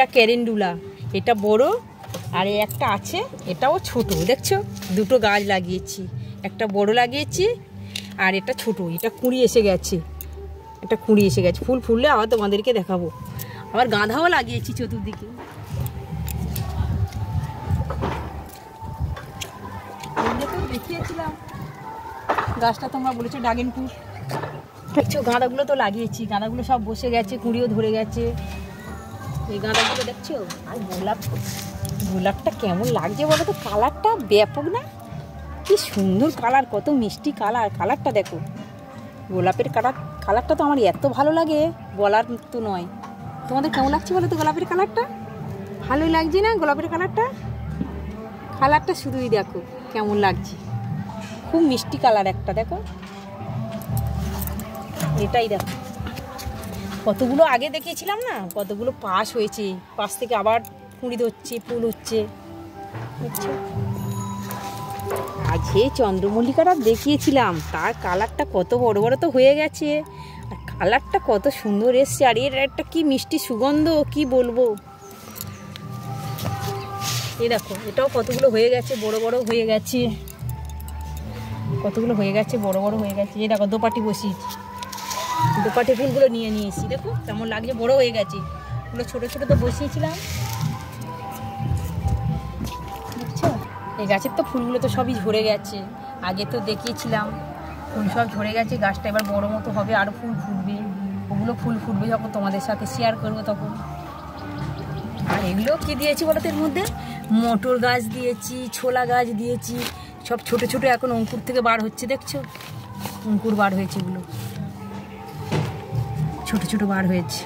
এটা ক্যারেন্ডুলা, এটা বড়, আর একটা আছে এটাও ছোট। দেখছো দুটো গাছ লাগিয়েছি, একটা বড় লাগিয়েছি আর এটা ছোট। এটা কুঁড়ি এসে গেছে, এটা কুঁড়ি এসে গেছে। ফুল ফুললে আবার তোমাদেরকে দেখাবো। আবার গাঁদাও লাগিয়েছি চতুর্দিকে। দেখিয়েছিলাম গাছটা, তোমরা বলেছো ড্রাগন ফ্রুট। দেখছো গাঁদাগুলো তো লাগিয়েছি, গাঁদাগুলো সব বসে গেছে, কুঁড়িও ধরে গেছে। এই গাঁদাগুলো দেখছো। আর গোলাপটা কেমন লাগছে বলো তো, কালারটা ব্যাপক না? কি সুন্দর কালার, কত মিষ্টি কালার। কালারটা দেখো, গোলাপের কালারটা তো আমার এত ভালো লাগে বলার তো নয়। তোমাদের কেমন লাগছে বলো তো গোলাপের কালারটা? ভালোই লাগছে না গোলাপের কালারটা? কালারটা শুধুই দেখো কেমন লাগছে, খুব মিষ্টি কালার একটা। দেখো এটাই দেখো, কতগুলো আগে দেখিয়েছিলাম না, কতগুলো পাশ হয়েছে, পাশ থেকে আবার কুঁড়ি ধরছে, ফুল হচ্ছে। দেখছো আর যে চন্দ্রমল্লিকাটা দেখিয়েছিলাম তার কালারটা কত বড় বড় তো হয়ে গেছে, আর কালারটা কত সুন্দর এসছে। আর এর একটা কি মিষ্টি সুগন্ধ, কি বলবো। এই দেখো এটাও কতগুলো হয়ে গেছে, বড় বড় হয়ে গেছে, কতগুলো হয়ে গেছে, বড় বড় হয়ে গেছে। এই দেখো দোপাটি বসিয়েছি, দোপাটি ফুলগুলো নিয়ে নিয়েছি। দেখো কেমন লাগছে, বড় হয়ে গেছে। এগুলো ছোটো ছোটো তো বসিয়েছিলাম। বুঝছো এই গাছের তো ফুলগুলো তো সবই ঝরে গেছে, আগে তো দেখিয়েছিলাম। ফুল সব ঝরে গেছে, গাছটা এবার বড় মতো হবে, আরও ফুল ফুটবে। ওগুলো ফুল ফুটবে যখন তোমাদের সাথে শেয়ার করবো তখন। আর এগুলো কি দিয়েছি বলো তো, এর মধ্যে মটর গাছ দিয়েছি, ছোলা গাছ দিয়েছি, সব ছোট ছোট এখন অঙ্কুর থেকে বার হচ্ছে। দেখছো অঙ্কুর বার হয়েছে, এগুলো ছোট ছোট বার হয়েছে।